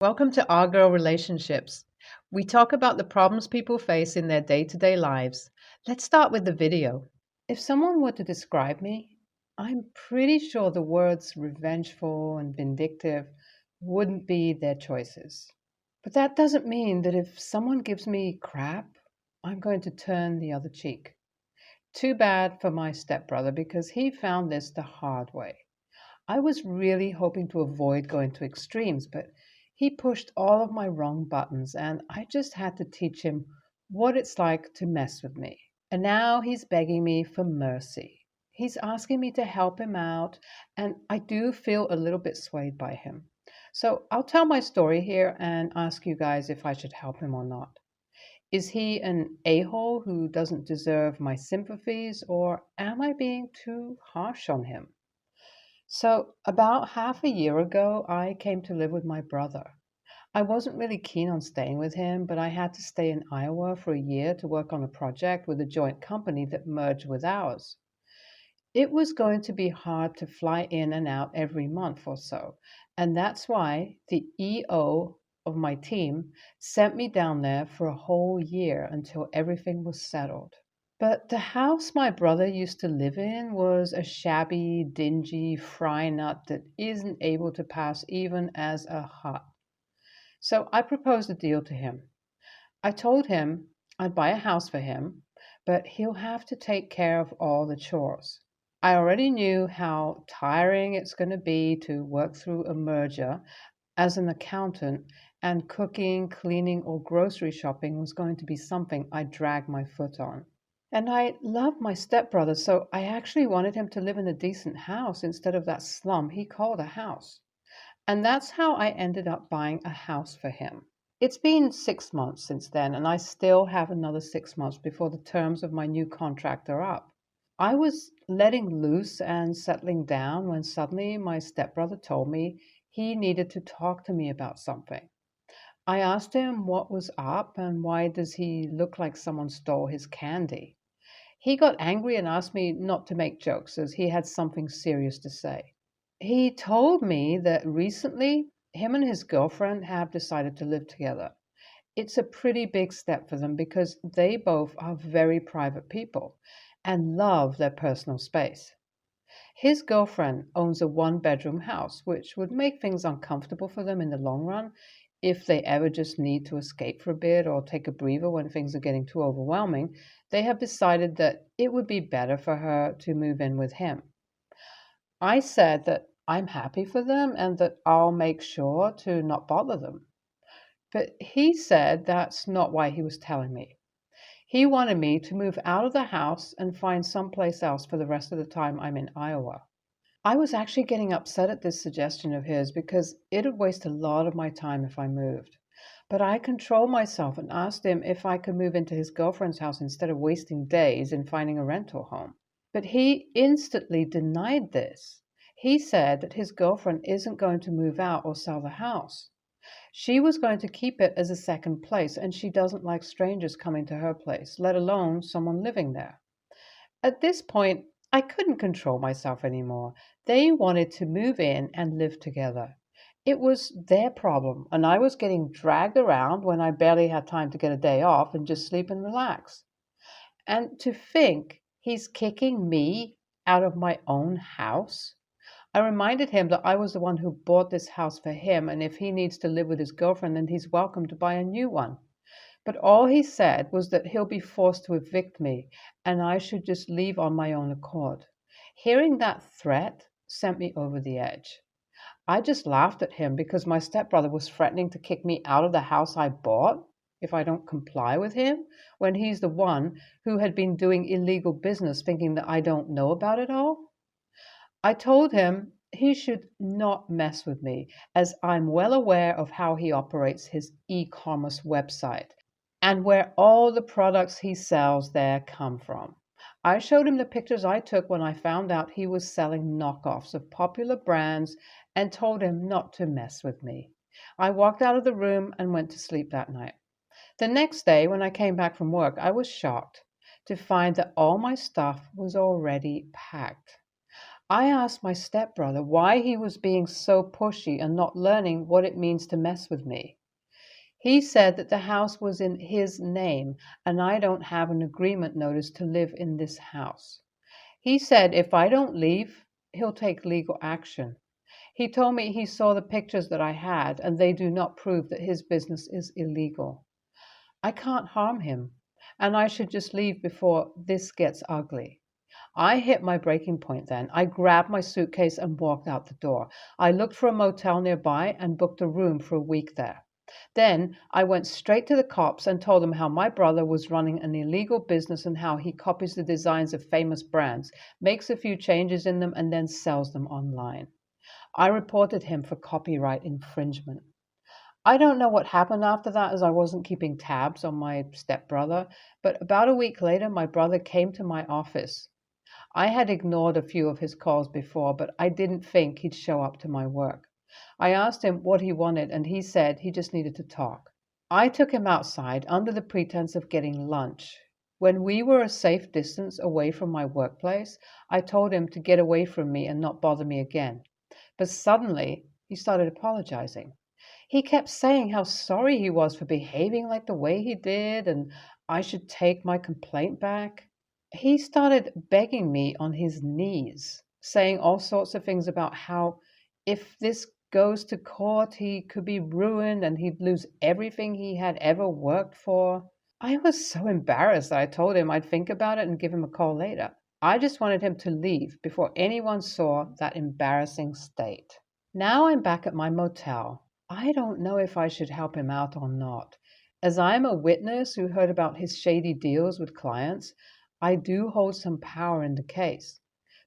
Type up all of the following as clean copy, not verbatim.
Welcome to Our Girl Relationships. We talk about the problems people face in their day to day lives. Let's start with the video. If someone were to describe me, I'm pretty sure the words revengeful and vindictive wouldn't be their choices. But that doesn't mean that if someone gives me crap, I'm going to turn the other cheek. Too bad for my stepbrother because he found this the hard way. I was really hoping to avoid going to extremes, but he pushed all of my wrong buttons, and I just had to teach him what it's like to mess with me. And now he's begging me for mercy. He's asking me to help him out, and I do feel a little bit swayed by him. So I'll tell my story here and ask you guys if I should help him or not. Is he an a hole who doesn't deserve my sympathies, or am I being too harsh on him? So, about half a year ago, I came to live with my brother. I wasn't really keen on staying with him, but I had to stay in Iowa for a year to work on a project with a joint company that merged with ours. It was going to be hard to fly in and out every month or so, and that's why the EO of my team sent me down there for a whole year until everything was settled. But the house my brother used to live in was a shabby, dingy fry nut that isn't able to pass even as a hut. So I proposed a deal to him. I told him I'd buy a house for him, but he'll have to take care of all the chores. I already knew how tiring it's going to be to work through a merger as an accountant, and cooking, cleaning, or grocery shopping was going to be something I'd drag my foot on. And I love my stepbrother, so I actually wanted him to live in a decent house instead of that slum he called a house. And that's how I ended up buying a house for him. It's been 6 months since then, and I still have another 6 months before the terms of my new contract are up. I was letting loose and settling down when suddenly my stepbrother told me he needed to talk to me about something. I asked him what was up and why does he look like someone stole his candy. He got angry and asked me not to make jokes as he had something serious to say. He told me that recently him and his girlfriend have decided to live together. It's a pretty big step for them because they both are very private people and love their personal space. His girlfriend owns a one-bedroom house, which would make things uncomfortable for them in the long run if they ever just need to escape for a bit or take a breather when things are getting too overwhelming. They have decided that it would be better for her to move in with him. I said that I'm happy for them and that I'll make sure to not bother them. But he said that's not why he was telling me. He wanted me to move out of the house and find someplace else for the rest of the time I'm in Iowa. I was actually getting upset at this suggestion of his because it would waste a lot of my time if I moved. But I controlled myself and asked him if I could move into his girlfriend's house instead of wasting days in finding a rental home. But he instantly denied this. He said that his girlfriend isn't going to move out or sell the house. She was going to keep it as a second place, and she doesn't like strangers coming to her place, let alone someone living there. At this point, I couldn't control myself anymore. They wanted to move in and live together. It was their problem, and I was getting dragged around when I barely had time to get a day off and just sleep and relax. And to think he's kicking me out of my own house? I reminded him that I was the one who bought this house for him, and if he needs to live with his girlfriend, then he's welcome to buy a new one. But all he said was that he'll be forced to evict me, and I should just leave on my own accord. Hearing that threat sent me over the edge. I just laughed at him because my stepbrother was threatening to kick me out of the house I bought if I don't comply with him, when he's the one who had been doing illegal business thinking that I don't know about it all. I told him he should not mess with me, as I'm well aware of how he operates his e-commerce website and where all the products he sells there come from. I showed him the pictures I took when I found out he was selling knockoffs of popular brands and told him not to mess with me. I walked out of the room and went to sleep that night. The next day, when I came back from work, I was shocked to find that all my stuff was already packed. I asked my stepbrother why he was being so pushy and not learning what it means to mess with me. He said that the house was in his name and I don't have an agreement notice to live in this house. He said if I don't leave, he'll take legal action. He told me he saw the pictures that I had and they do not prove that his business is illegal. I can't harm him, and I should just leave before this gets ugly. I hit my breaking point then. I grabbed my suitcase and walked out the door. I looked for a motel nearby and booked a room for a week there. Then I went straight to the cops and told them how my brother was running an illegal business and how he copies the designs of famous brands, makes a few changes in them, and then sells them online. I reported him for copyright infringement. I don't know what happened after that as I wasn't keeping tabs on my stepbrother, but about a week later, my brother came to my office. I had ignored a few of his calls before, but I didn't think he'd show up to my work. I asked him what he wanted, and he said he just needed to talk. I took him outside under the pretense of getting lunch. When we were a safe distance away from my workplace, I told him to get away from me and not bother me again. But suddenly, he started apologizing. He kept saying how sorry he was for behaving like the way he did, and I should take my complaint back. He started begging me on his knees, saying all sorts of things about how if this goes to court, he could be ruined and he'd lose everything he had ever worked for. I was so embarrassed that I told him I'd think about it and give him a call later. I just wanted him to leave before anyone saw that embarrassing state. Now I'm back at my motel. I don't know if I should help him out or not. As I'm a witness who heard about his shady deals with clients, I do hold some power in the case.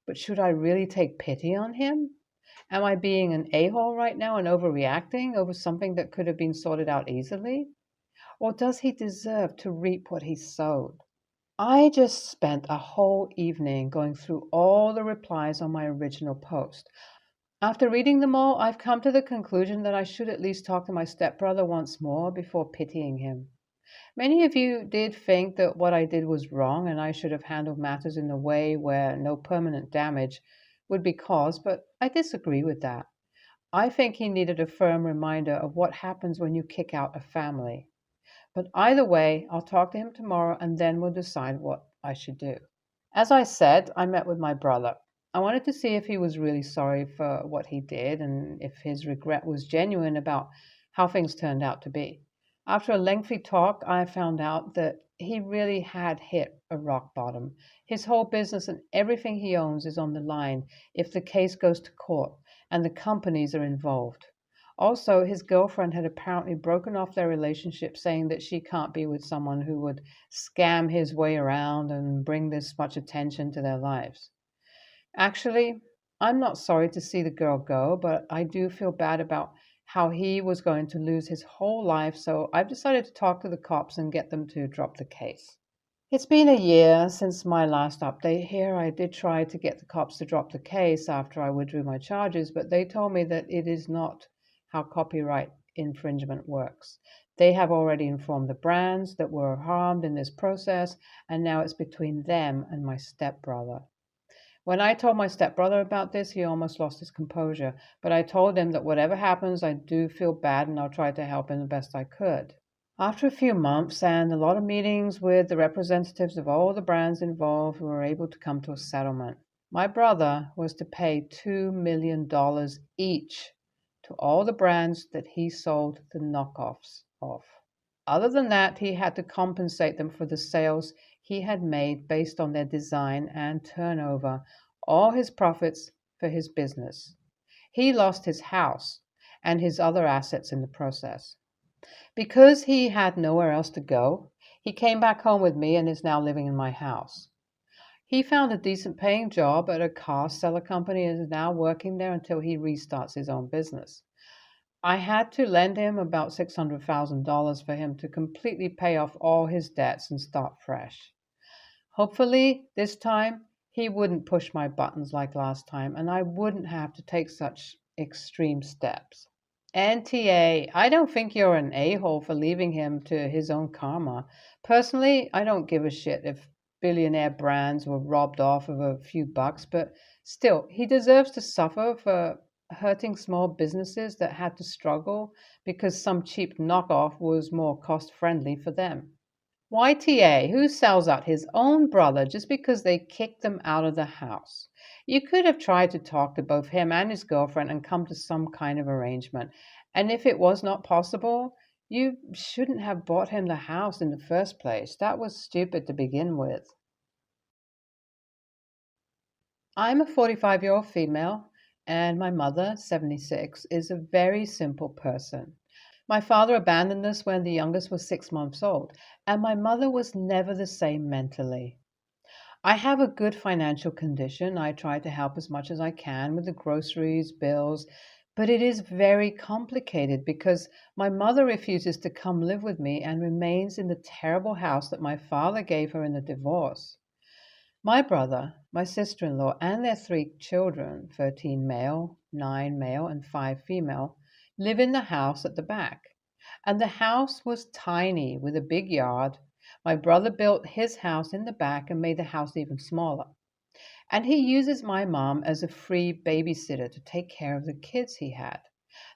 But should I really take pity on him? Am I being an a-hole right now and overreacting over something that could have been sorted out easily? Or does he deserve to reap what he sowed? I just spent a whole evening going through all the replies on my original post. After reading them all, I've come to the conclusion that I should at least talk to my stepbrother once more before pitying him. Many of you did think that what I did was wrong and I should have handled matters in a way where no permanent damage would be caused, but I disagree with that. I think he needed a firm reminder of what happens when you kick out a family. But either way, I'll talk to him tomorrow and then we'll decide what I should do. As I said, I met with my brother. I wanted to see if he was really sorry for what he did and if his regret was genuine about how things turned out to be. After a lengthy talk, I found out that he really had hit a rock bottom. His whole business and everything he owns is on the line if the case goes to court and the companies are involved. Also, his girlfriend had apparently broken off their relationship, saying that she can't be with someone who would scam his way around and bring this much attention to their lives. Actually, I'm not sorry to see the girl go, but I do feel bad about how he was going to lose his whole life, so I've decided to talk to the cops and get them to drop the case. It's been a year since my last update here. I did try to get the cops to drop the case after I withdrew my charges, but they told me that it is not how copyright infringement works. They have already informed the brands that were harmed in this process, and now it's between them and my stepbrother. When I told my stepbrother about this, he almost lost his composure, but I told him that whatever happens, I do feel bad and I'll try to help him the best I could. After a few months and a lot of meetings with the representatives of all the brands involved, we were able to come to a settlement. My brother was to pay $2 million each to all the brands that he sold the knockoffs of. Other than that, he had to compensate them for the sales he had made based on their design and turnover, all his profits for his business. He lost his house and his other assets in the process. Because he had nowhere else to go, he came back home with me and is now living in my house. He found a decent paying job at a car seller company and is now working there until he restarts his own business. I had to lend him about $600,000 for him to completely pay off all his debts and start fresh. Hopefully, this time, he wouldn't push my buttons like last time, and I wouldn't have to take such extreme steps. NTA, I don't think you're an a-hole for leaving him to his own karma. Personally, I don't give a shit if billionaire brands were robbed off of a few bucks, but still, he deserves to suffer for hurting small businesses that had to struggle because some cheap knockoff was more cost friendly for them. YTA, who sells out his own brother just because they kicked them out of the house? You could have tried to talk to both him and his girlfriend and come to some kind of arrangement. And if it was not possible, you shouldn't have bought him the house in the first place. That was stupid to begin with. I'm a 45-year-old female, and my mother, 76, is a very simple person. My father abandoned us when the youngest was 6 months old, and my mother was never the same mentally. I have a good financial condition. I try to help as much as I can with the groceries, bills, but it is very complicated because my mother refuses to come live with me and remains in the terrible house that my father gave her in the divorce. My brother, my sister in law, and their three children, 13 male, 9 male, and 5 female, live in the house at the back. And the house was tiny with a big yard. My brother built his house in the back and made the house even smaller. And he uses my mom as a free babysitter to take care of the kids he had,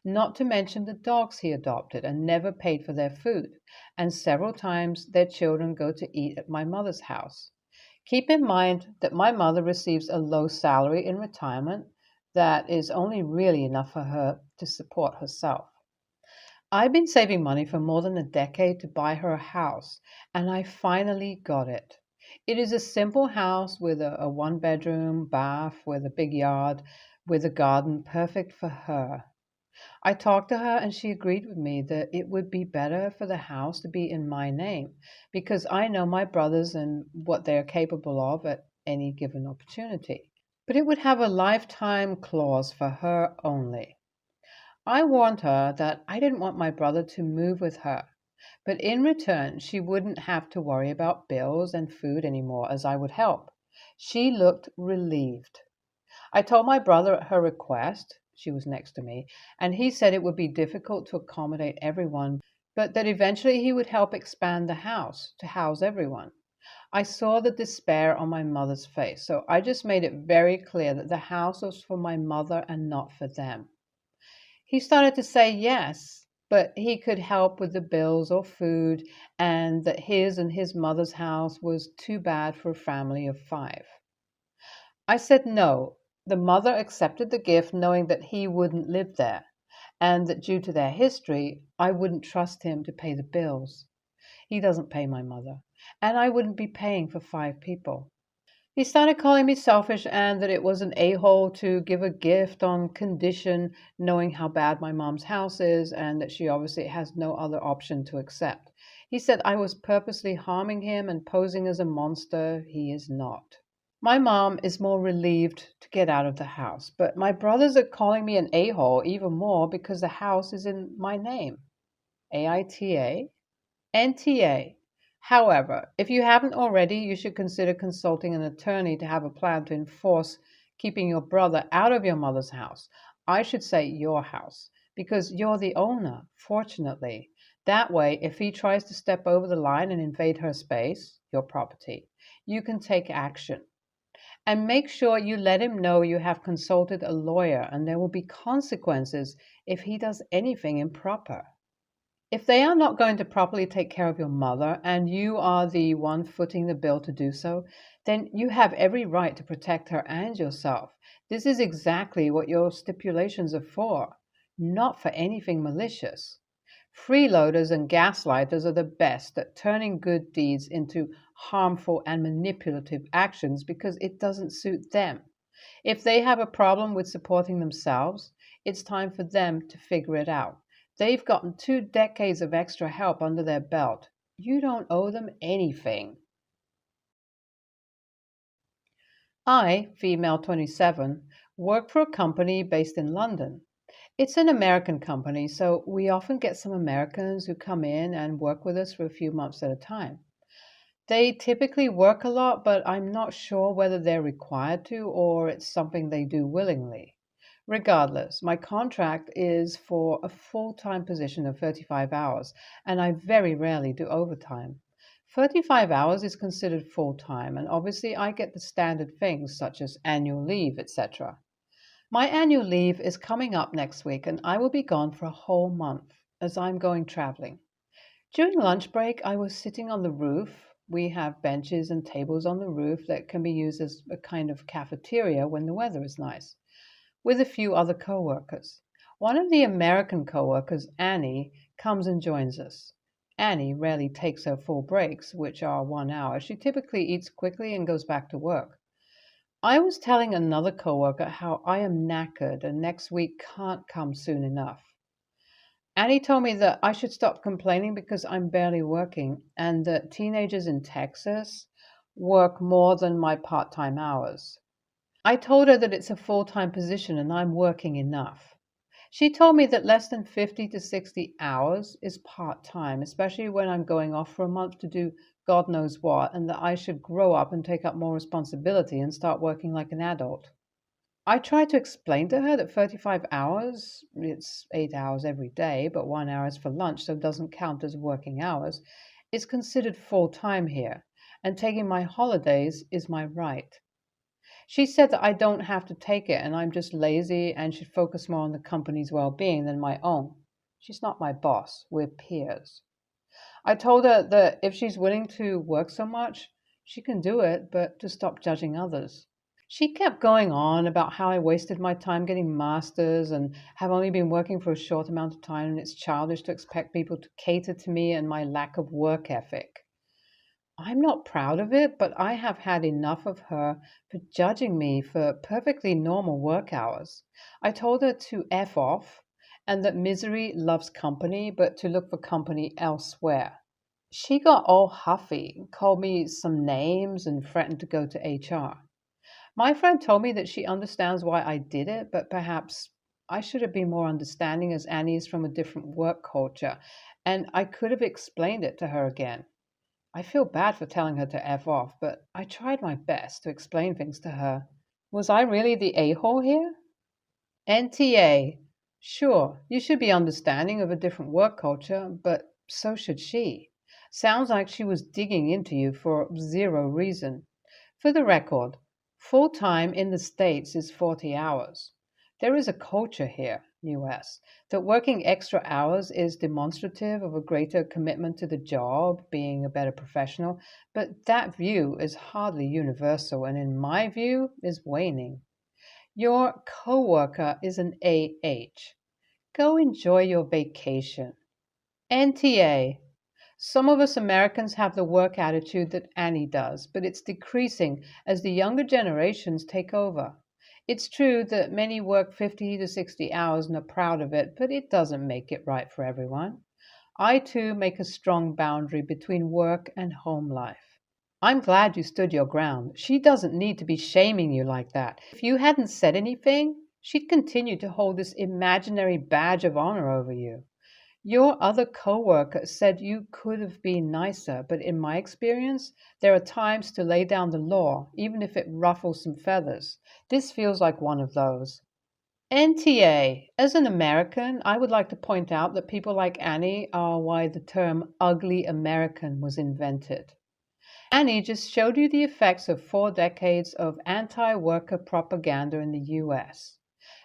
not to mention the dogs he adopted and never paid for their food. And several times their children go to eat at my mother's house. Keep in mind that my mother receives a low salary in retirement that is only really enough for her to support herself. I've been saving money for more than a decade to buy her a house, and I finally got it. It is a simple house with a one bedroom, bath, with a big yard, with a garden, perfect for her. I talked to her and she agreed with me that it would be better for the house to be in my name because I know my brothers and what they are capable of at any given opportunity. But it would have a lifetime clause for her only. I warned her that I didn't want my brother to move with her, but in return, she wouldn't have to worry about bills and food anymore as I would help. She looked relieved. I told my brother at her request, she was next to me, and he said it would be difficult to accommodate everyone, but that eventually he would help expand the house to house everyone. I saw the despair on my mother's face, so I just made it very clear that the house was for my mother and not for them. He started to say yes, but he could help with the bills or food, and that his and his mother's house was too bad for a family of 5. I said no. The mother accepted the gift knowing that he wouldn't live there, and that due to their history, I wouldn't trust him to pay the bills. He doesn't pay my mother, and I wouldn't be paying for 5 people. He started calling me selfish and that it was an a-hole to give a gift on condition, knowing how bad my mom's house is and that she obviously has no other option to accept. He said I was purposely harming him and posing as a monster. He is not. My mom is more relieved to get out of the house, but my brothers are calling me an a-hole even more because the house is in my name. AITA? NTA. However, if you haven't already, you should consider consulting an attorney to have a plan to enforce keeping your brother out of your mother's house. I should say your house, because you're the owner, fortunately. That way, if he tries to step over the line and invade her space, your property, you can take action. And make sure you let him know you have consulted a lawyer and there will be consequences if he does anything improper. If they are not going to properly take care of your mother and you are the one footing the bill to do so, then you have every right to protect her and yourself. This is exactly what your stipulations are for, not for anything malicious. Freeloaders and gaslighters are the best at turning good deeds into harmful and manipulative actions because it doesn't suit them. If they have a problem with supporting themselves, it's time for them to figure it out. They've gotten 2 decades of extra help under their belt. You don't owe them anything. I, female 27, work for a company based in London. It's an American company, so we often get some Americans who come in and work with us for a few months at a time. They typically work a lot, but I'm not sure whether they're required to or it's something they do willingly. Regardless, my contract is for a full-time position of 35 hours, and I very rarely do overtime. 35 hours is considered full time, and obviously I get the standard things such as annual leave, etc. My annual leave is coming up next week, and I will be gone for a whole month as I'm going traveling. During lunch break, I was sitting on the roof. We have benches and tables on the roof that can be used as a kind of cafeteria when the weather is nice, with a few other coworkers. One of the American coworkers, Annie, comes and joins us. Annie rarely takes her full breaks, which are 1 hour. She typically eats quickly and goes back to work. I was telling another coworker how I am knackered and next week can't come soon enough. Annie told me that I should stop complaining because I'm barely working and that teenagers in Texas work more than my part time hours. I told her that it's a full time position and I'm working enough. She told me that less than 50 to 60 hours is part time, especially when I'm going off for a month to do God knows what, and that I should grow up and take up more responsibility and start working like an adult. I tried to explain to her that 35 hours, it's 8 hours every day, but 1 hour is for lunch, so it doesn't count as working hours, is considered full time here, and taking my holidays is my right. She said that I don't have to take it and I'm just lazy and should focus more on the company's well being than my own. She's not my boss, we're peers. I told her that if she's willing to work so much, she can do it, but to stop judging others. She kept going on about how I wasted my time getting masters and have only been working for a short amount of time, and it's childish to expect people to cater to me and my lack of work ethic. I'm not proud of it, but I have had enough of her for judging me for perfectly normal work hours. I told her to F off and that misery loves company, but to look for company elsewhere. She got all huffy, called me some names, and threatened to go to HR. My friend told me that she understands why I did it, but perhaps I should have been more understanding as Annie is from a different work culture, and I could have explained it to her again. I feel bad for telling her to F off, but I tried my best to explain things to her. Was I really the a-hole here? NTA. Sure, you should be understanding of a different work culture, but so should she. Sounds like she was digging into you for zero reason. For the record, full time in the States is 40 hours. There is a culture here, US, that working extra hours is demonstrative of a greater commitment to the job, being a better professional, but that view is hardly universal and, in my view, is waning. Your coworker is an AH. Go enjoy your vacation. NTA. Some of us Americans have the work attitude that Annie does, but it's decreasing as the younger generations take over. It's true that many work 50 to 60 hours and are proud of it, but it doesn't make it right for everyone. I too make a strong boundary between work and home life. I'm glad you stood your ground. She doesn't need to be shaming you like that. If you hadn't said anything, she'd continue to hold this imaginary badge of honor over you. Your other coworker said you could have been nicer, but in my experience, there are times to lay down the law, even if it ruffles some feathers. This feels like one of those. NTA. As an American, I would like to point out that people like Annie are why the term ugly American was invented. Annie just showed you the effects of 4 decades of anti worker propaganda in the US.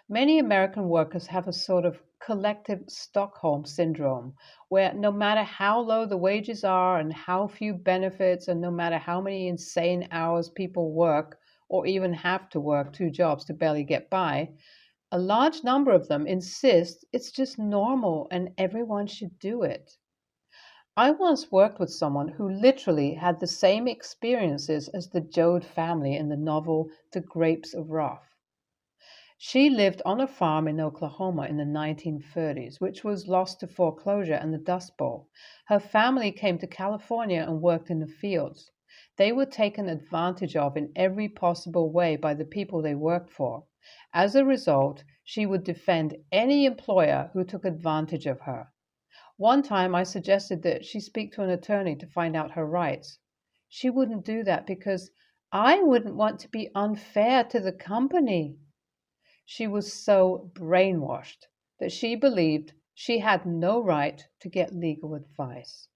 Many American workers have a sort of collective Stockholm syndrome, where no matter how low the wages are and how few benefits, and no matter how many insane hours people work, or even have to work 2 jobs to barely get by, a large number of them insist it's just normal and everyone should do it. I once worked with someone who literally had the same experiences as the Joad family in the novel The Grapes of Wrath. She lived on a farm in Oklahoma in the 1930s, which was lost to foreclosure and the Dust Bowl. Her family came to California and worked in the fields. They were taken advantage of in every possible way by the people they worked for. As a result, she would defend any employer who took advantage of her. One time I suggested that she speak to an attorney to find out her rights. She wouldn't do that because I wouldn't want to be unfair to the company. She was so brainwashed that she believed she had no right to get legal advice.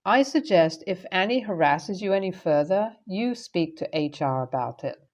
I suggest if Annie harasses you any further, you speak to HR about it.